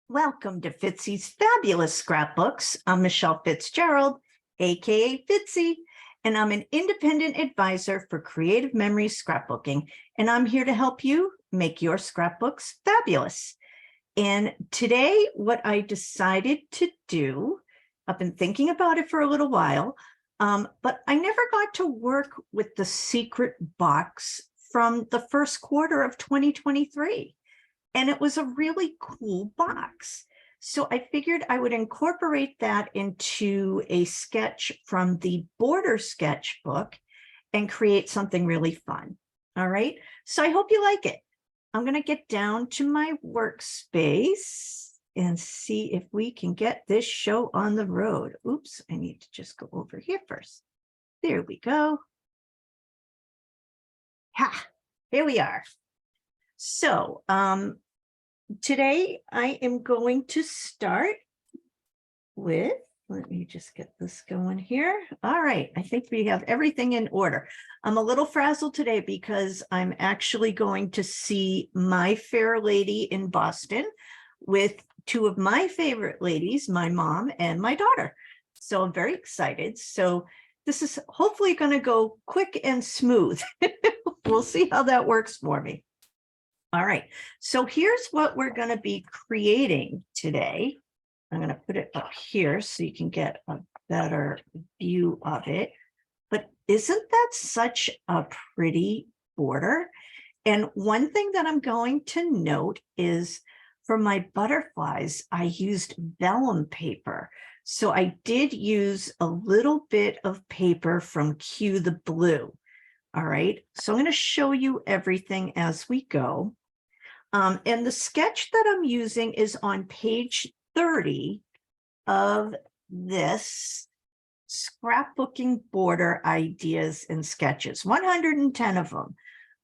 Welcome to Fitzy's Fabulous Scrapbooks. I'm Michelle Fitzgerald, aka Fitzy, and I'm an independent advisor for Creative Memories Scrapbooking, and I'm here to help you make your scrapbooks fabulous. And today, what I decided to do, I've been thinking about it for a little while, but I never got to work with the secret box from the first quarter of 2023. And it was a really cool box. So I figured I would incorporate that into a sketch from the border sketchbook and create something really fun. All right. So I hope you like it. I'm going to get down to my workspace and see if we can get this show on the road. Oops, I need to just go over here first. There we go. Ha, here we are. So, today I am going to start with, let me just get this going here. All right, I think we have everything in order. I'm a little frazzled today because I'm actually going to see My Fair Lady in Boston with two of my favorite ladies, my mom and my daughter. So I'm very excited. So this is hopefully going to go quick and smooth. We'll see how that works for me. All right, so here's what we're going to be creating today. I'm going to put it up here so you can get a better view of it. But isn't that such a pretty border? And one thing that I'm going to note is for my butterflies, I used vellum paper. So I did use a little bit of paper from Cue the Blue. All right, so I'm going to show you everything as we go. And the sketch that I'm using is on page 30 of this Scrapbooking Border Ideas and Sketches, 110 of them.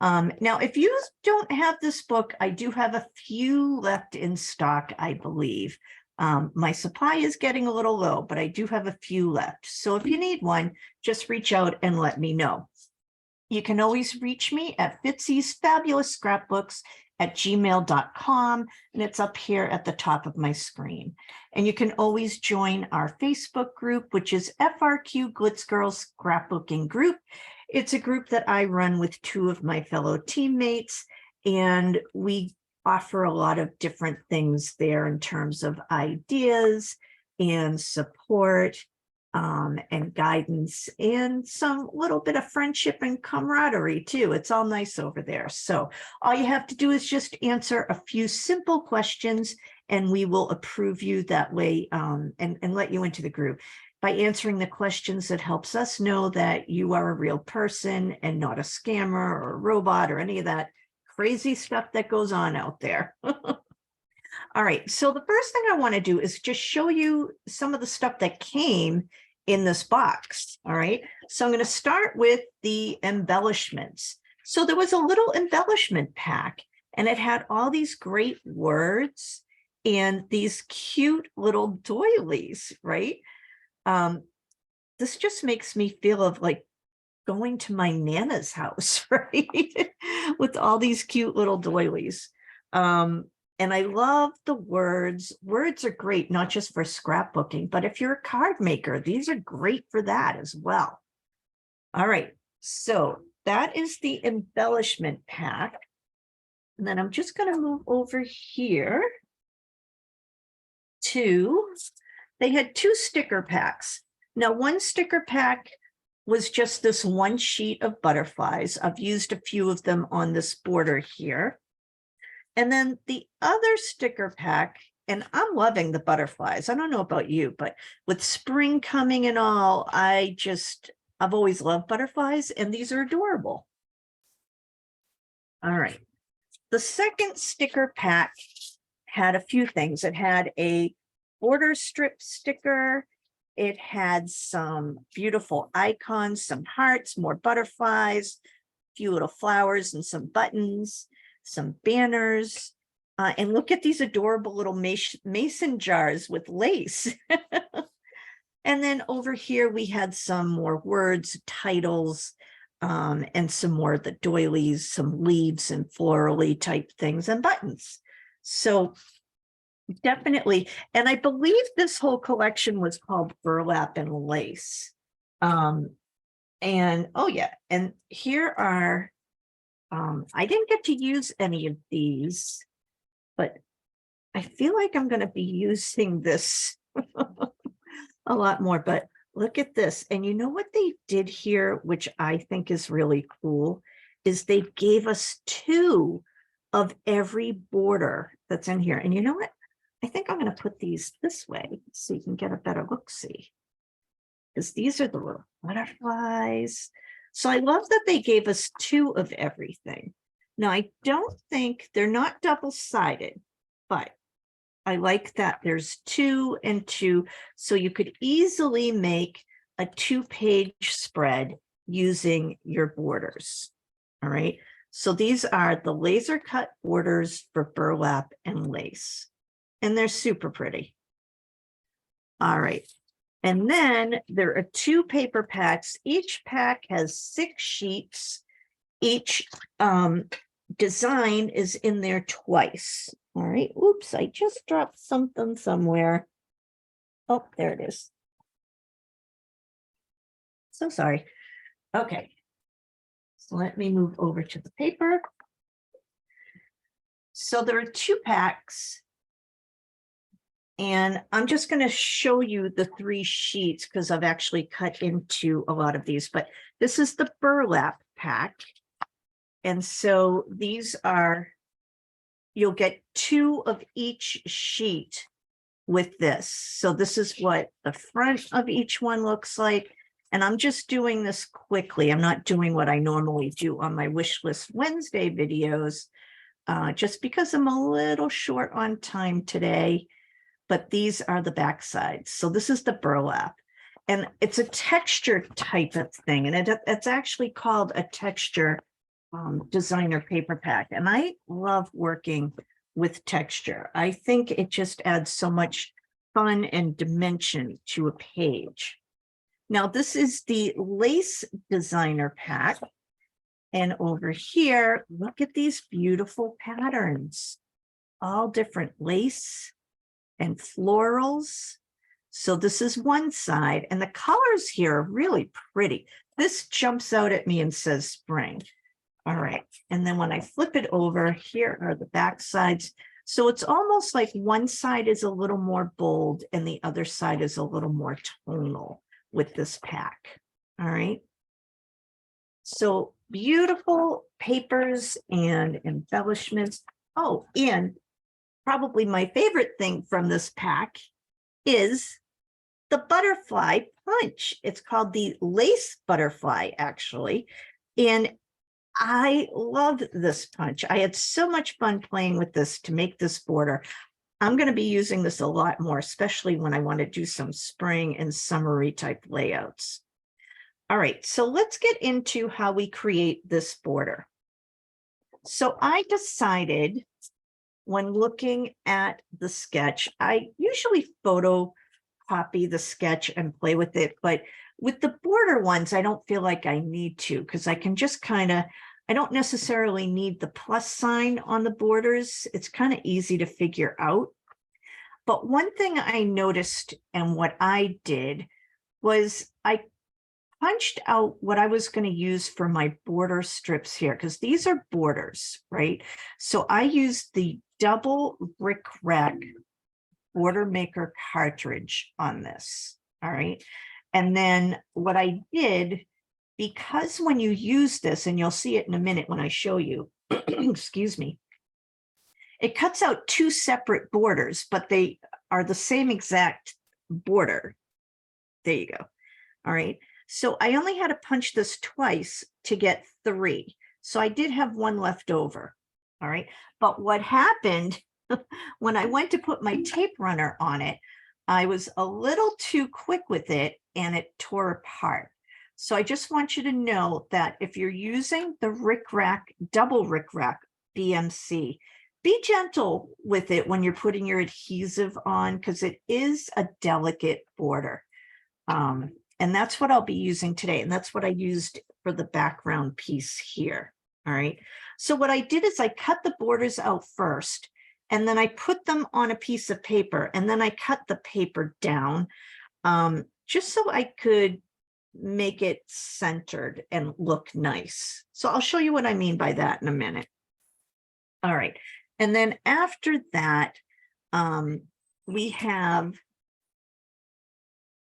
Now, if you don't have this book, I do have a few left in stock, I believe. My supply is getting a little low, but I do have a few left. So if you need one, just reach out and let me know. You can always reach me at Fitzy's Fabulous Scrapbooks at gmail.com, and it's up here at the top of my screen. And you can always join our Facebook group, which is FRQ Glitz Girls Scrapbooking Group. It's a group that I run with two of my fellow teammates, and we offer a lot of different things there in terms of ideas and support and guidance and some little bit of friendship and camaraderie too. It's all nice over there. So all you have to do is just answer a few simple questions and we will approve you that way and let you into the group. By answering the questions, it helps us know that you are a real person and not a scammer or a robot or any of that crazy stuff that goes on out there. All right, so the first thing I want to do is just show you some of the stuff that came in this box. All right, so I'm going to start with the embellishments. So there was a little embellishment pack and it had all these great words and these cute little doilies, right? This just makes me feel of like going to my Nana's house, right? With all these cute little doilies. And I love the words. Words are great, not just for scrapbooking, but if you're a card maker, these are great for that as well. All right, so that is the embellishment pack. And then I'm just going to move over here to, they had two sticker packs. Now, one sticker pack was just this one sheet of butterflies. I've used a few of them on this border here. And then the other sticker pack, and I'm loving the butterflies. I don't know about you, but with spring coming and all, I've always loved butterflies, and these are adorable. All right. The second sticker pack had a few things. It had a border strip sticker. It had some beautiful icons, some hearts, more butterflies, a few little flowers and some buttons, some banners, and look at these adorable little mason jars with lace. And then over here we had some more words, titles, and some more of the doilies, some leaves and florally type things and buttons. So Definitely. And I believe this whole collection was called Burlap and Lace. And oh yeah, and here are, I didn't get to use any of these, but I feel like I'm going to be using this a lot more, but look at this. And you know what they did here, which I think is really cool, is they gave us 2 of every border that's in here. And you know what? I think I'm going to put these this way so you can get a better look-see. Because these are the little butterflies. So I love that they gave us 2 of everything. Now, I don't think they're not double-sided, but I like that there's 2 and 2. So you could easily make a 2-page spread using your borders. All right. So these are the laser cut borders for burlap and lace. And they're super pretty. All right. And then there are 2 paper packs. Each pack has 6 sheets. Each design is in there twice. All right. Oops, I just dropped something somewhere. Oh, there it is. So sorry. Okay. So let me move over to the paper. So there are 2 packs. And I'm just going to show you the 3 sheets because I've actually cut into a lot of these, but this is the burlap pack. And so these are, you'll get 2 of each sheet with this. So this is what the front of each one looks like. And I'm just doing this quickly. I'm not doing what I normally do on my Wish List Wednesday videos, just because I'm a little short on time today. But these are the back sides. So this is the burlap. And it's a texture type of thing. And it's actually called a texture designer paper pack. And I love working with texture. I think it just adds so much fun and dimension to a page. Now, this is the lace designer pack. And over here, look at these beautiful patterns, all different lace and florals. So this is one side, and the colors here are really pretty. This jumps out at me and says spring. All right. And then when I flip it over, here are the back sides. So it's almost like one side is a little more bold and the other side is a little more tonal with this pack. All right. So beautiful papers and embellishments. Oh, and probably my favorite thing from this pack is the butterfly punch. It's called the lace butterfly, actually. And I love this punch. I had so much fun playing with this to make this border. I'm going to be using this a lot more, especially when I want to do some spring and summery type layouts. All right, so let's get into how we create this border. So I decided when looking at the sketch, I usually photocopy the sketch and play with it, but with the border ones, I don't feel like I need to, because I can just I don't necessarily need the plus sign on the borders. It's kind of easy to figure out. But one thing I noticed and what I did was I punched out what I was going to use for my border strips here, because these are borders, right? So I used the double Rick Rack border maker cartridge on this. All right. And then what I did, because when you use this, and you'll see it in a minute when I show you, excuse me, it cuts out 2 separate borders, but they are the same exact border. There you go. All right. So I only had to punch this twice to get 3. So I did have 1 left over. All right. But what happened when I went to put my tape runner on it, I was a little too quick with it and it tore apart. So I just want you to know that if you're using the Rick Rack, double Rick Rack BMC, be gentle with it when you're putting your adhesive on, because it is a delicate border. And that's what I'll be using today. And that's what I used for the background piece here. All right. So what I did is I cut the borders out first. and then I put them on a piece of paper, and then I cut the paper down just so I could make it centered and look nice. So I'll show you what I mean by that in a minute. All right. And then after that, we have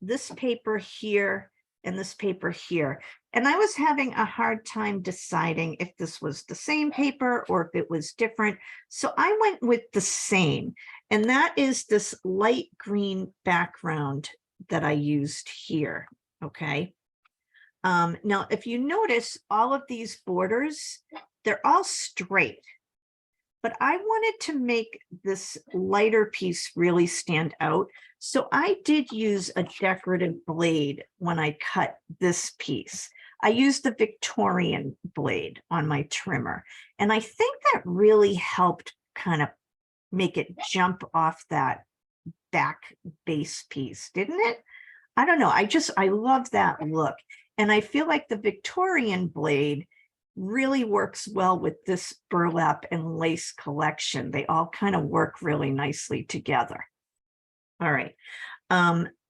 this paper here and this paper here. And I was having a hard time deciding if this was the same paper or if it was different. So I went with the same, and that is this light green background that I used here. Okay. Now, if you notice, all of these borders, they're all straight. But I wanted to make this lighter piece really stand out. So I did use a decorative blade when I cut this piece. I used the Victorian blade on my trimmer. And I think that really helped kind of make it jump off that back base piece, didn't it? I don't know. I love that look. And I feel like the Victorian blade really works well with this burlap and lace collection. They all kind of work really nicely together. All right.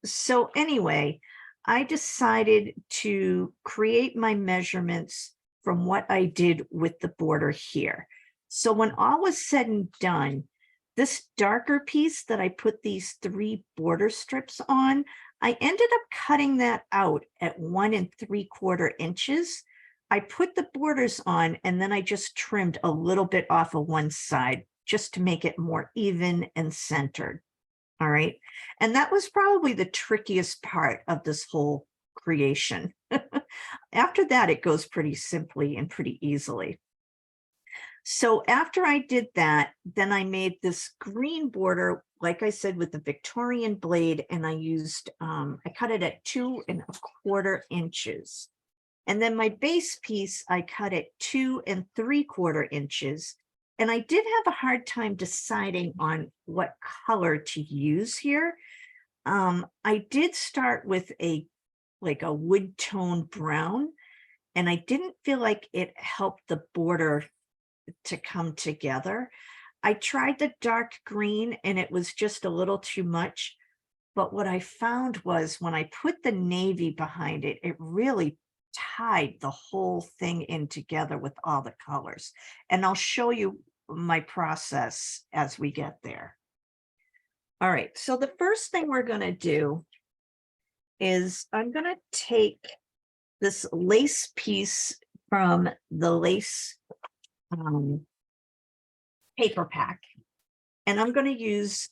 So anyway, I decided to create my measurements from what I did with the border here. So when all was said and done, this darker piece that I put these 3 border strips on, I ended up cutting that out at 1 3/4 inches. I put the borders on, and then I just trimmed a little bit off of one side just to make it more even and centered. All right. And that was probably the trickiest part of this whole creation. After that, it goes pretty simply and pretty easily. So after I did that, then I made this green border, like I said, with the Victorian blade, and I used, I cut it at 2 1/4 inches. And then my base piece, I cut at 2 3/4 inches. And I did have a hard time deciding on what color to use here. I did start with like a wood tone brown, and I didn't feel like it helped the border to come together. I tried the dark green, and it was just a little too much. But what I found was when I put the navy behind it, it really tied the whole thing in together with all the colors. And I'll show you my process as we get there. All right, so the first thing we're going to do is I'm going to take this lace piece from the lace paper pack, and I'm going to use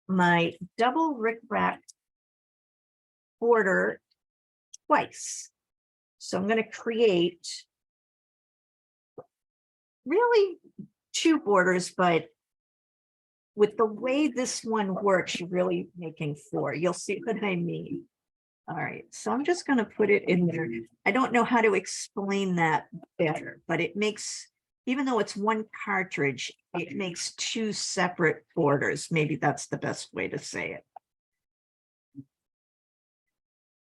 my double rickrack border twice. So I'm going to create really 2 borders, but with the way this one works, you're really making 4. You'll see what I mean. All right, so I'm just going to put it in there. I don't know how to explain that better, but it makes, even though it's 1 cartridge, it makes 2 separate borders. Maybe that's the best way to say it.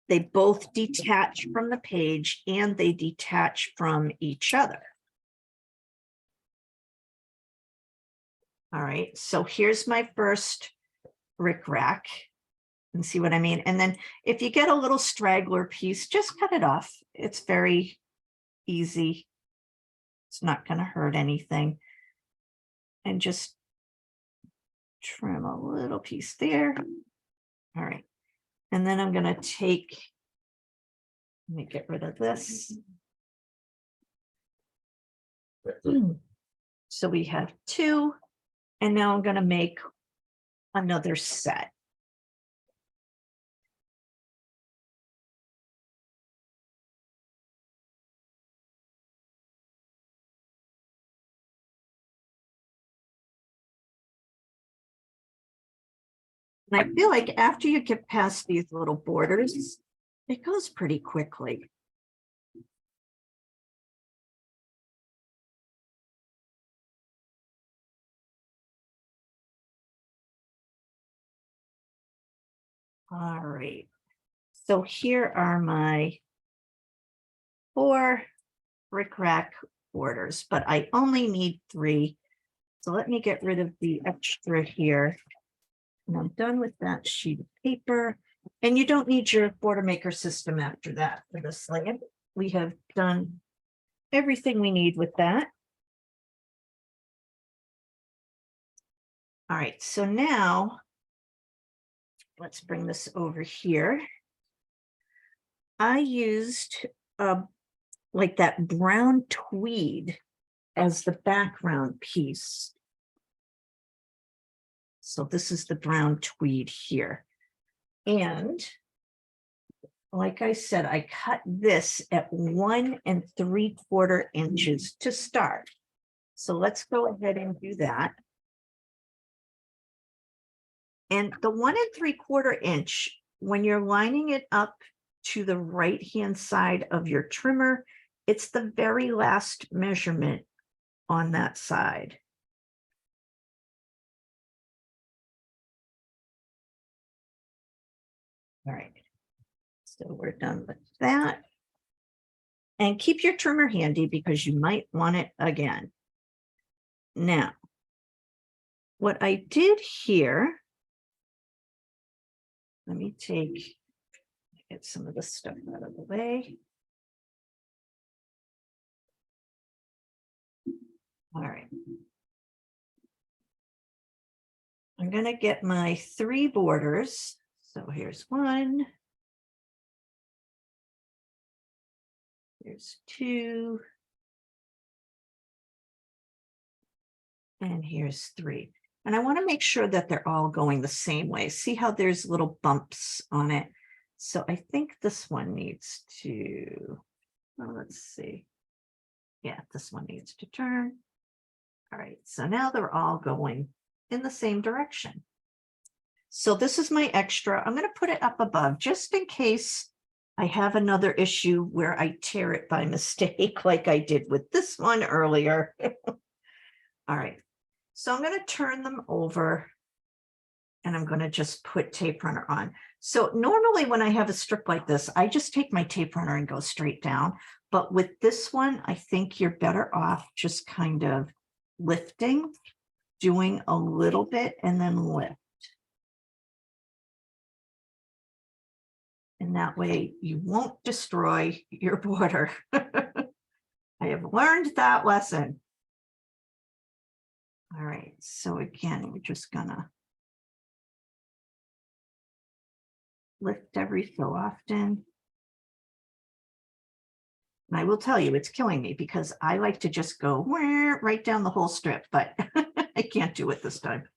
They both detach from the page, and they detach from each other. All right, so here's my first rickrack. And see what I mean? And then if you get a little straggler piece, just cut it off. It's very easy. It's not going to hurt anything. And just trim a little piece there. All right. And then I'm going to take, let me get rid of this. So we have 2, and now I'm going to make another set. And I feel like after you get past these little borders, it goes pretty quickly. All right. So here are my 4 rickrack borders, but I only need 3. So let me get rid of the extra here. And I'm done with that sheet of paper. And you don't need your border maker system after that for this lamp. We have done everything we need with that. All right, so now let's bring this over here. I used like that brown tweed as the background piece. So this is the brown tweed here. And like I said, I cut this at 1 3/4 inches to start. So let's go ahead and do that. And the 1 3/4 inch, when you're lining it up to the right-hand side of your trimmer, it's the very last measurement on that side. All right, so we're done with that. And keep your trimmer handy because you might want it again. Now, what I did here, let me get some of this stuff out of the way. All right. I'm going to get my 3 borders. So here's 1. Here's 2. And here's 3. And I want to make sure that they're all going the same way. See how there's little bumps on it. So I think this one needs to, well, let's see. Yeah, this one needs to turn. All right, so now they're all going in the same direction. So this is my extra. I'm going to put it up above just in case I have another issue where I tear it by mistake like I did with this one earlier. All right, so I'm going to turn them over and I'm going to just put tape runner on. So normally when I have a strip like this, I just take my tape runner and go straight down. But with this one, I think you're better off just kind of lifting, doing a little bit and then lift. And that way you won't destroy your border. I have learned that lesson. All right, so again, we're just gonna lift every so often. And I will tell you, it's killing me because I like to just go right down the whole strip, but I can't do it this time.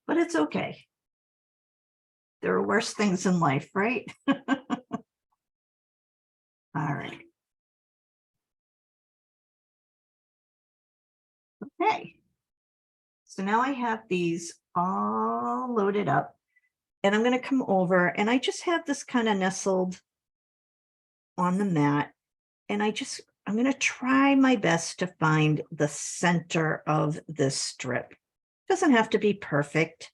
But it's okay. There are worse things in life, right? All right. Okay. So now I have these all loaded up and I'm going to come over and I just have this kind of nestled on the mat. And I'm going to try my best to find the center of this strip. Doesn't have to be perfect.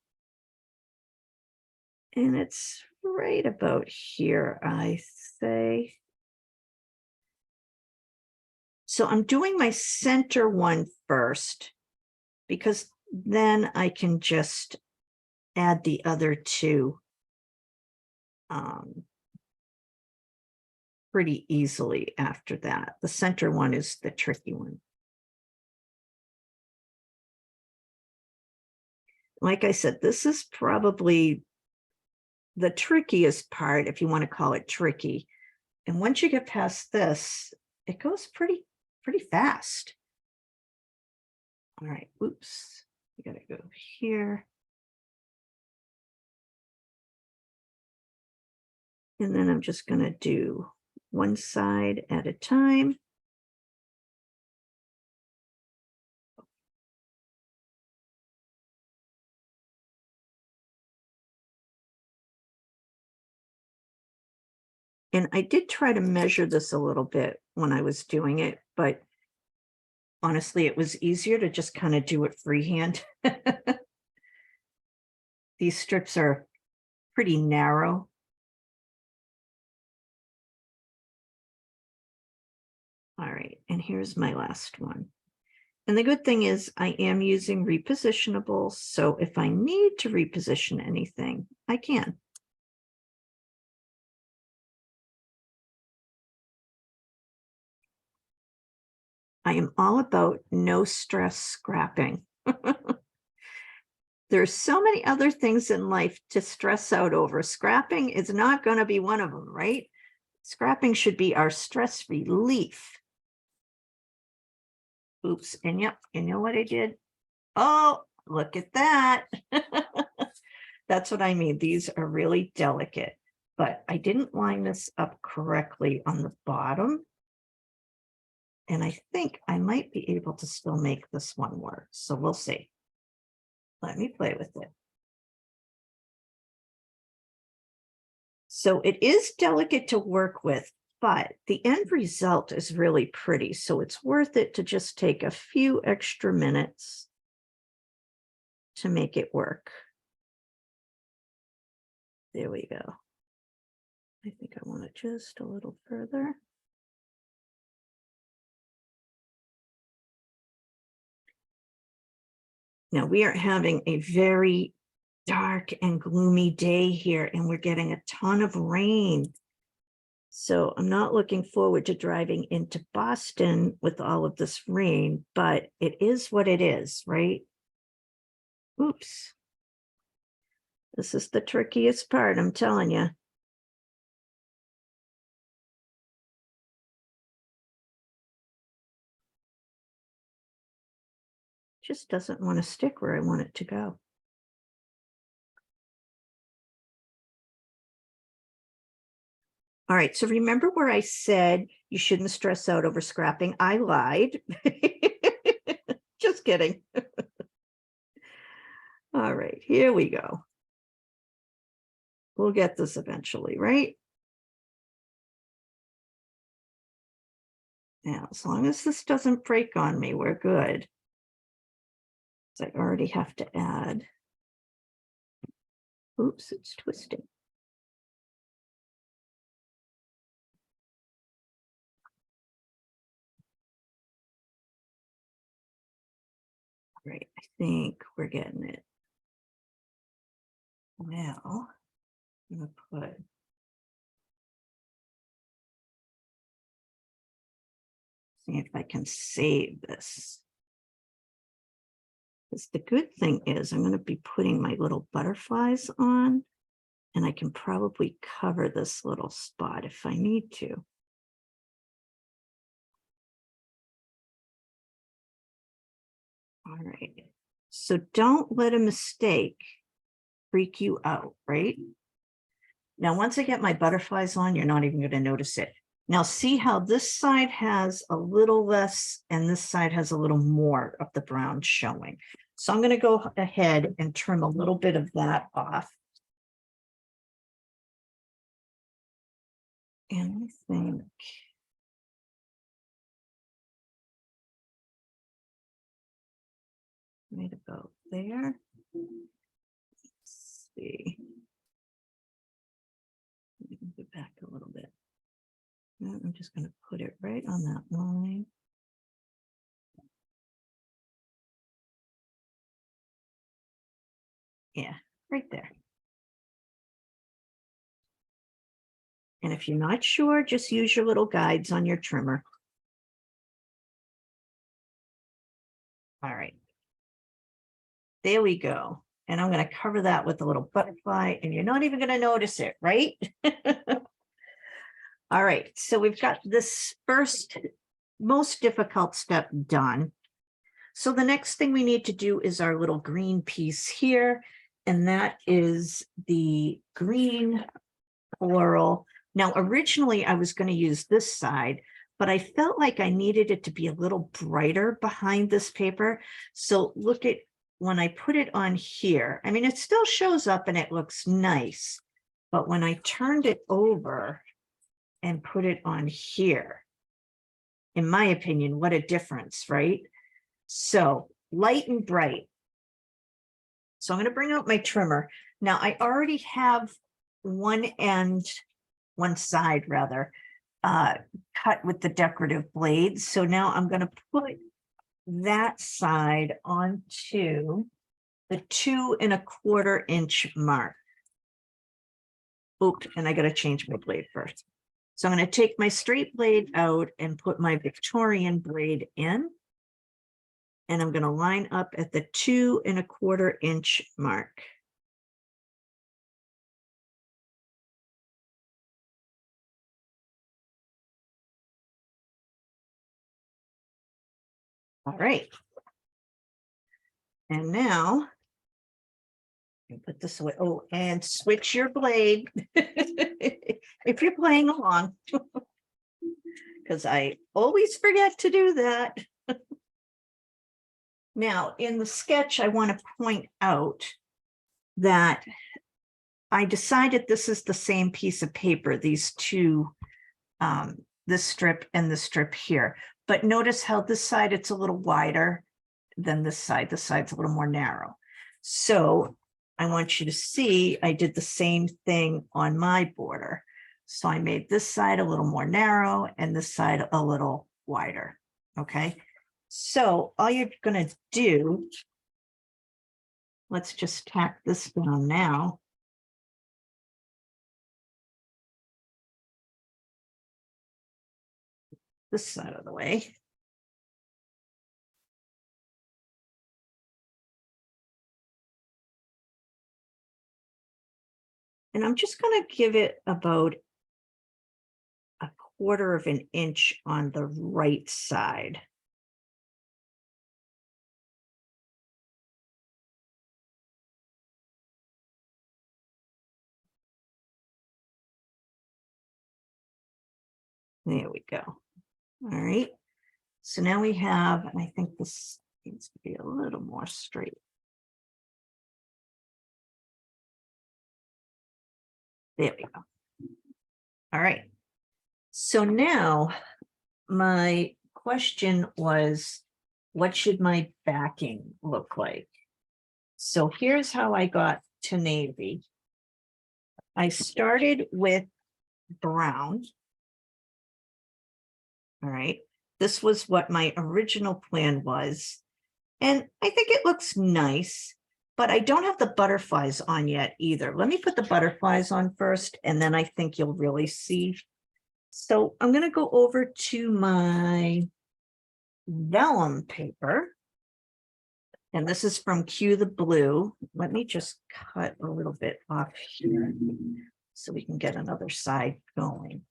And it's right about here, I say. So I'm doing my center one first, because then I can just add the other 2 pretty easily after that. The center one is the tricky one. Like I said, this is probably the trickiest part, if you want to call it tricky. And once you get past this, it goes pretty fast. All right, oops, we gotta go here. And then I'm just gonna do one side at a time. And I did try to measure this a little bit when I was doing it, but honestly, it was easier to just kind of do it freehand. These strips are pretty narrow. All right, and here's my last one. And the good thing is I am using repositionables. So if I need to reposition anything, I can. I am all about no stress scrapping. There's so many other things in life to stress out over. Scrapping is not going to be one of them, right? Scrapping should be our stress relief. Oops. And yep, you know what I did? Oh, look at that. That's what I mean. These are really delicate, but I didn't line this up correctly on the bottom. And I think I might be able to still make this one work. So we'll see. Let me play with it. So it is delicate to work with, but the end result is really pretty. So it's worth it to just take a few extra minutes to make it work. There we go. I think I want it just a little further. Now we are having a very dark and gloomy day here, and we're getting a ton of rain. So I'm not looking forward to driving into Boston with all of this rain, but it is what it is, right? Oops. This is the trickiest part, I'm telling you. Just doesn't want to stick where I want it to go. All right, so remember where I said you shouldn't stress out over scrapping? I lied. Just kidding. All right, here we go. We'll get this eventually, right? Now, as long as this doesn't break on me, we're good. So I already have to add. Oops, it's twisting. Great, I think we're getting it. Now, I'm gonna put see if I can save this. Because the good thing is I'm going to be putting my little butterflies on, and I can probably cover this little spot if I need to. All right. So don't let a mistake freak you out, right? Now, once I get my butterflies on, you're not even going to notice it. Now, see how this side has a little less and this side has a little more of the brown showing. So I'm going to go ahead and trim a little bit of that off. And I think right about there. Let's see. Go back a little bit. I'm just going to put it right on that line. Yeah, right there. And if you're not sure, just use your little guides on your trimmer. All right. There we go. And I'm going to cover that with a little butterfly, and you're not even going to notice it, right? All right. So we've got this first, most difficult step done. So the next thing we need to do is our little green piece here. And that is the green floral. Now, originally I was going to use this side, but I felt like I needed it to be a little brighter behind this paper. So look at when I put it on here, I mean, it still shows up and it looks nice, but when I turned it over and put it on here, in my opinion, what a difference, right? So light and bright. So I'm going to bring out my trimmer. Now I already have one side rather, cut with the decorative blades. So now I'm going to put that side onto the 2 1/4 inch mark. Oops, and I got to change my blade first. So I'm going to take my straight blade out and put my Victorian blade in. And I'm going to line up at the 2 1/4 inch mark. All right. And now I put this away. Oh, and switch your blade if you're playing along, because I always forget to do that. Now, in the sketch, I want to point out that I decided this is the same piece of paper, these two, this strip and the strip here. But notice how this side, it's a little wider than this side. This side's a little more narrow. So I want you to see, I did the same thing on my border. So I made this side a little more narrow and this side a little wider. Okay. So all you're going to do, let's just tack this down now. This side of the way. And I'm just going to give it about 1/4 of an inch on the right side. There we go. All right. So now we have, and I think this needs to be a little more straight. There we go. All right. So now my question was, what should my backing look like? So here's how I got to navy. I started with brown. All right. This was what my original plan was. And I think it looks nice, but I don't have the butterflies on yet either. Let me put the butterflies on first, and then I think you'll really see. So I'm going to go over to my vellum paper. And this is from Cue the Blue. Let me just cut a little bit off here so we can get another side going.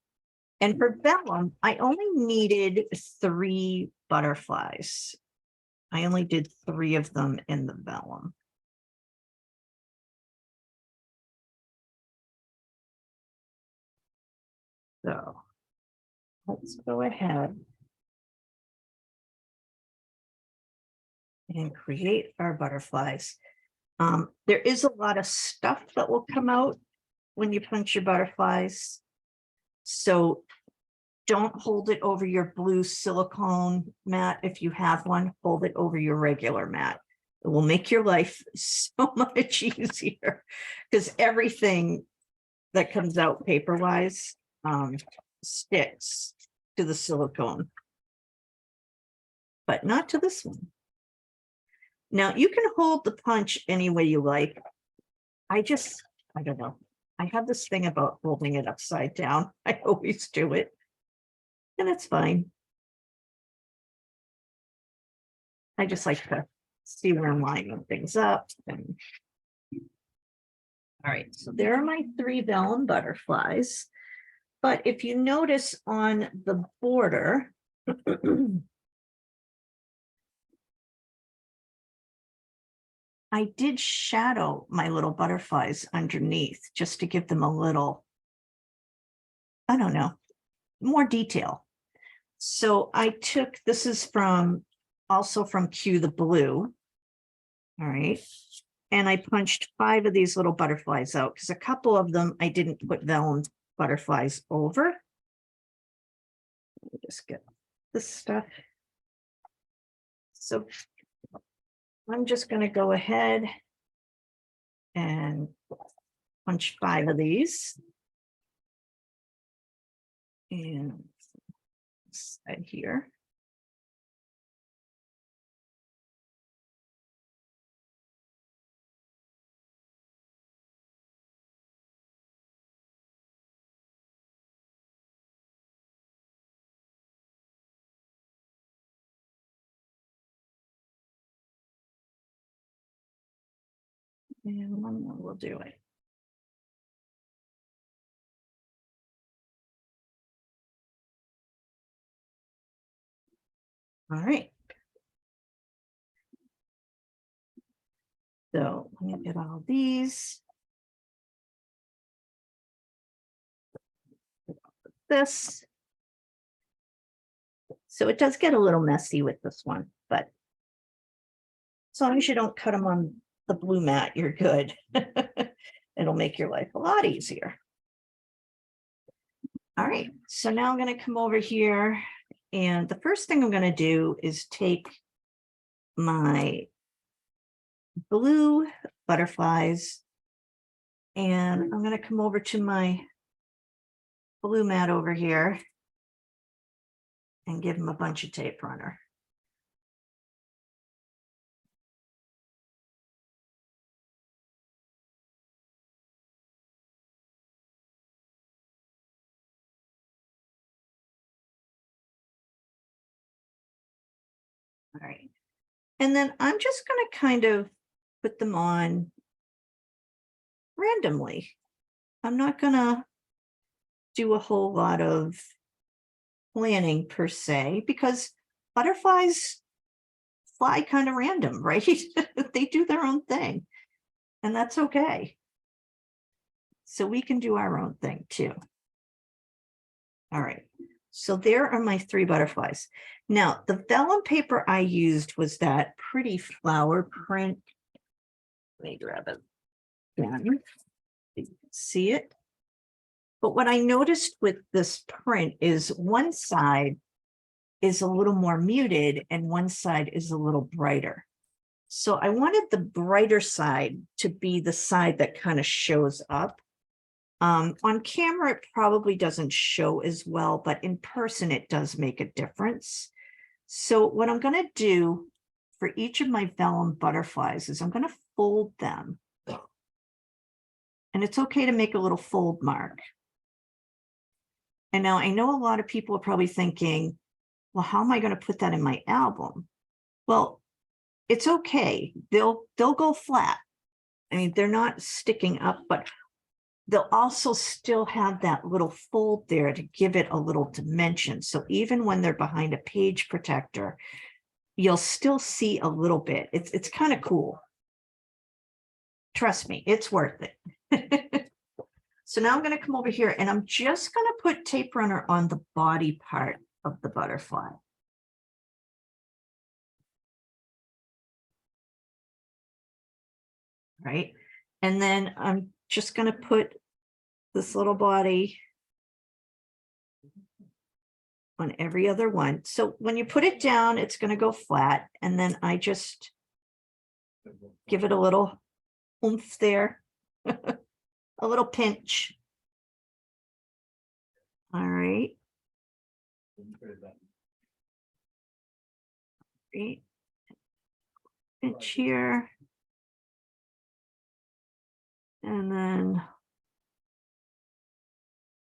And for vellum, I only needed 3 butterflies. I only did 3 of them in the vellum. So let's go ahead and create our butterflies. There is a lot of stuff that will come out when you punch your butterflies. So don't hold it over your blue silicone mat. If you have one, hold it over your regular mat. It will make your life so much easier because everything that comes out paper-wise sticks to the silicone, but not to this one. Now you can hold the punch any way you like. I don't know. I have this thing about holding it upside down. I always do it. And it's fine. I just like to see where I'm lining things up. And... All right, so there are my 3 vellum butterflies. But if you notice on the border, I did shadow my little butterflies underneath just to give them a little, I don't know, more detail. So I took, this is also from Cue the Blue. All right. And I punched 5 of these little butterflies out because a couple of them I didn't put vellum butterflies over. Let me just get this stuff. So I'm just going to go ahead and punch 5 of these. And side here. And one more will do it. All right. So let me get all these. This. So it does get a little messy with this one, but as long as you don't cut them on the blue mat, you're good. It'll make your life a lot easier. All right, so now I'm going to come over here, and the first thing I'm going to do is take my blue butterflies, and I'm going to come over to my blue mat over here and give them a bunch of tape runner. All right, and then I'm just going to kind of put them on randomly. I'm not going to do a whole lot of planning per se, because butterflies fly kind of random, right? They do their own thing, and that's okay. So we can do our own thing too. All right, so there are my 3 butterflies. Now, the vellum paper I used was that pretty flower print. Let me grab it. Yeah, you can see it. But what I noticed with this print is one side is a little more muted and one side is a little brighter. So I wanted the brighter side to be the side that kind of shows up. On camera, it probably doesn't show as well, but in person, it does make a difference. So what I'm going to do for each of my vellum butterflies is I'm going to fold them. And it's okay to make a little fold mark. And now I know a lot of people are probably thinking, well, how am I going to put that in my album? Well, it's okay. They'll go flat. I mean, they're not sticking up, but they'll also still have that little fold there to give it a little dimension. So even when they're behind a page protector, you'll still see a little bit. It's kind of cool. Trust me, it's worth it. So now I'm going to come over here and I'm just going to put tape runner on the body part of the butterfly. Right. And then I'm just going to put this little body on every other one. So when you put it down, it's going to go flat. And then I just give it a little oomph there, a little pinch. All right. Great. Pinch here. And then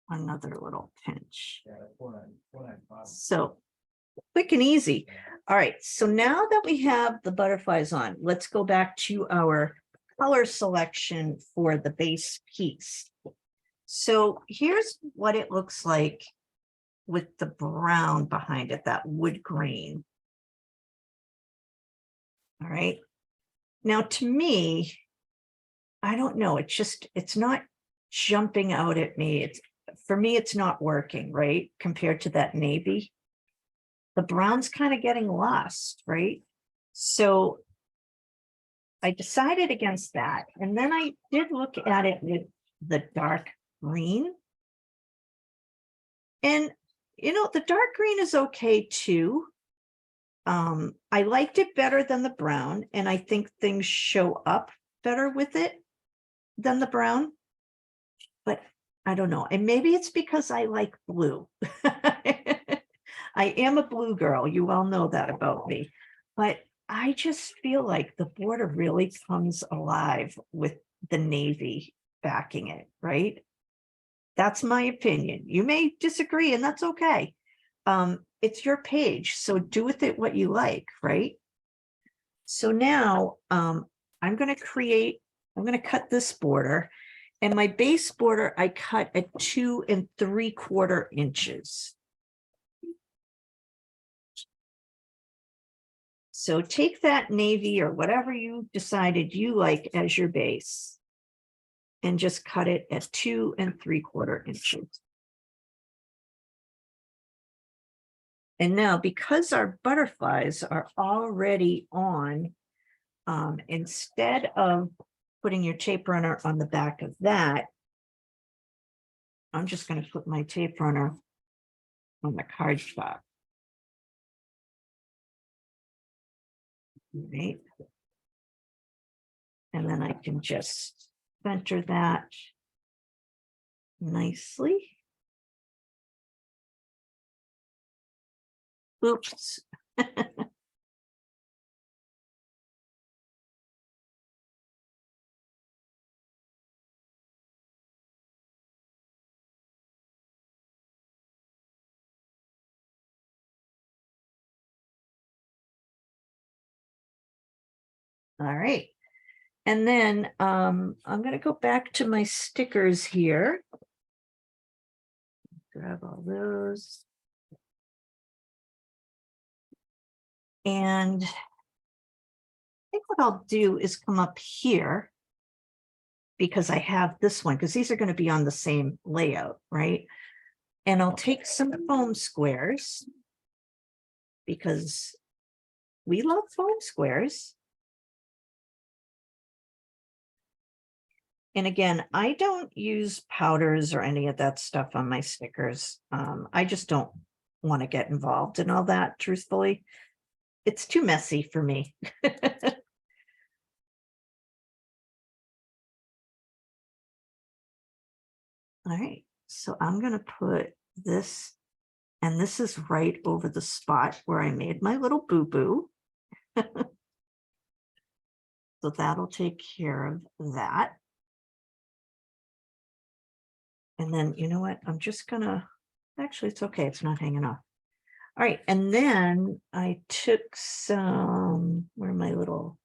another little pinch. So quick and easy. All right, so now that we have the butterflies on, let's go back to our color selection for the base piece. So here's what it looks like with the brown behind it, that wood green. All right. Now, to me, I don't know, it's not jumping out at me. For me, it's not working, right? Compared to that navy. The brown's kind of getting lost, right? So I decided against that. And then I did look at it with the dark green. And, you know, the dark green is okay too. I liked it better than the brown, and I think things show up better with it than the brown. But I don't know. And maybe it's because I like blue. I am a blue girl. You all know that about me. But I just feel like the border really comes alive with the navy backing it, right? That's my opinion. You may disagree, and that's okay. It's your page, so do with it what you like, right? So now I'm going to create I'm going to cut this border, and my base border I cut at 2 3/4 inches. So take that navy or whatever you decided you like as your base and just cut it at 2 3/4 inches. And now, because our butterflies are already on, instead of putting your tape runner on the back of that, I'm just going to put my tape runner on the cardstock. Right. And then I can just center that nicely. Oops. All right. And then I'm going to go back to my stickers here. Grab all those. And I think what I'll do is come up here, because I have this one, because these are going to be on the same layout, right? And I'll take some foam squares, because we love foam squares. And again, I don't use powders or any of that stuff on my stickers. I just don't want to get involved in all that, truthfully. It's too messy for me. All right, so I'm going to put this, and this is right over the spot where I made my little boo-boo. So that'll take care of that. And then, you know what, I'm just gonna, actually, it's okay, it's not hanging off. All right, and then I took some, where are my little,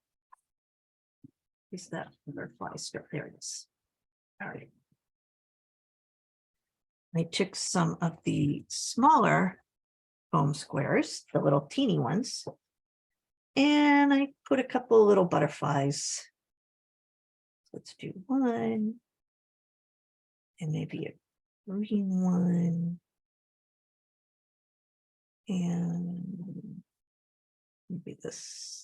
is that butterfly strip? There it is. All right. I took some of the smaller foam squares, the little teeny ones, and I put a couple of little butterflies. Let's do one, and maybe a green one, and maybe this.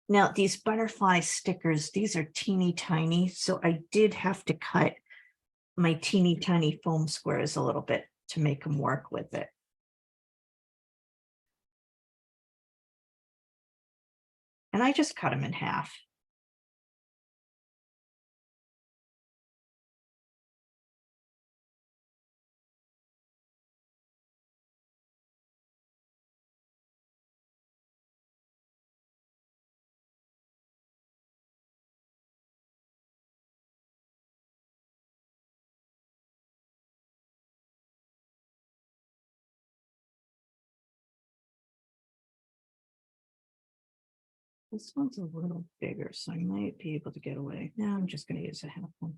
Now, these butterfly stickers, these are teeny tiny, so I did have to cut my teeny tiny foam squares a little bit to make them work with it. And I just cut them in half. This one's a little bigger, so I might be able to get away. Now I'm just going to use a half one.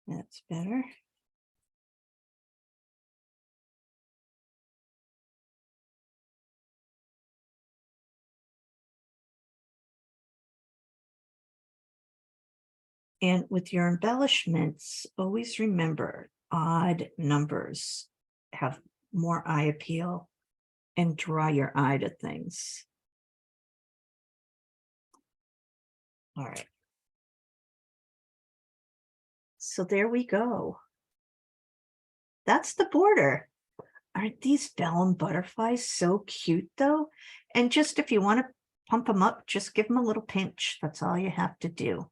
That's better. And with your embellishments, always remember odd numbers have more eye appeal and draw your eye to things. All right. So there we go. That's the border. Aren't these vellum butterflies so cute though? And just if you want to pump them up, just give them a little pinch. That's all you have to do.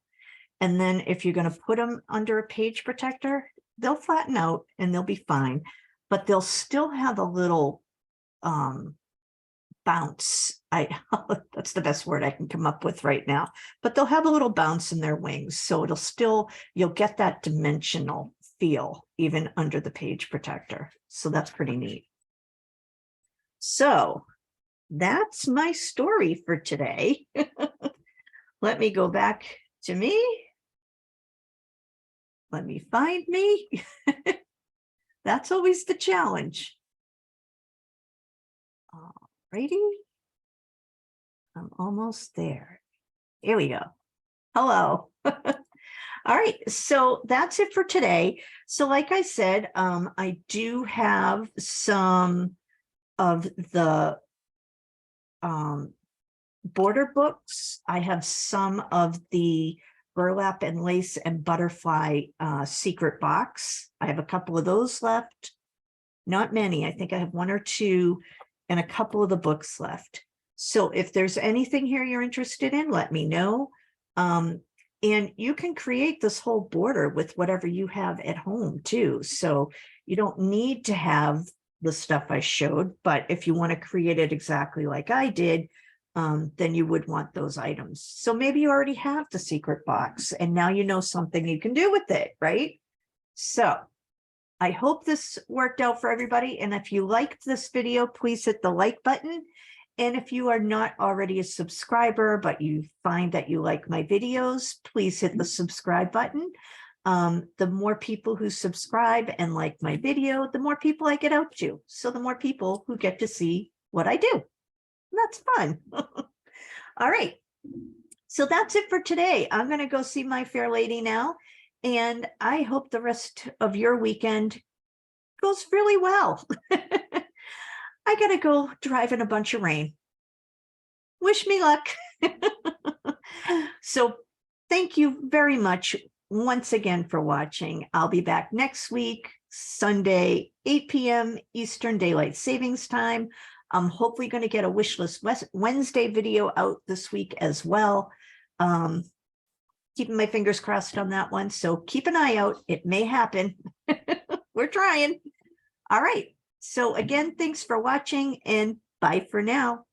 And then if you're going to put them under a page protector, they'll flatten out and they'll be fine, but they'll still have a little bounce. That's the best word I can come up with right now, but they'll have a little bounce in their wings. So it'll still, you'll get that dimensional feel even under the page protector. So that's pretty neat. So that's my story for today. Let me go back to me. Let me find me. That's always the challenge. Alrighty. I'm almost there. Here we go. Hello. All right, so that's it for today. So like I said, I do have some of the border books. I have some of the burlap and lace and butterfly secret box. I have a couple of those left. Not many. I think I have one or two and a couple of the books left. So if there's anything here you're interested in, let me know. And you can create this whole border with whatever you have at home too. So you don't need to have the stuff I showed, but if you want to create it exactly like I did, then you would want those items. So maybe you already have the secret box and now you know something you can do with it, right? So I hope this worked out for everybody. And if you liked this video, please hit the like button. And if you are not already a subscriber, but you find that you like my videos, please hit the subscribe button. The more people who subscribe and like my video, the more people I get out to. So the more people who get to see what I do. That's fun. All right. So that's it for today. I'm going to go see my fair lady now. And I hope the rest of your weekend goes really well. I got to go drive in a bunch of rain. Wish me luck. So thank you very much once again for watching. I'll be back next week, Sunday, 8 p.m. Eastern Daylight Savings Time. I'm hopefully going to get a Wishlist Wednesday video out this week as well. Keeping my fingers crossed on that one. So keep an eye out. It may happen. We're trying. All right. So again, thanks for watching and bye for now.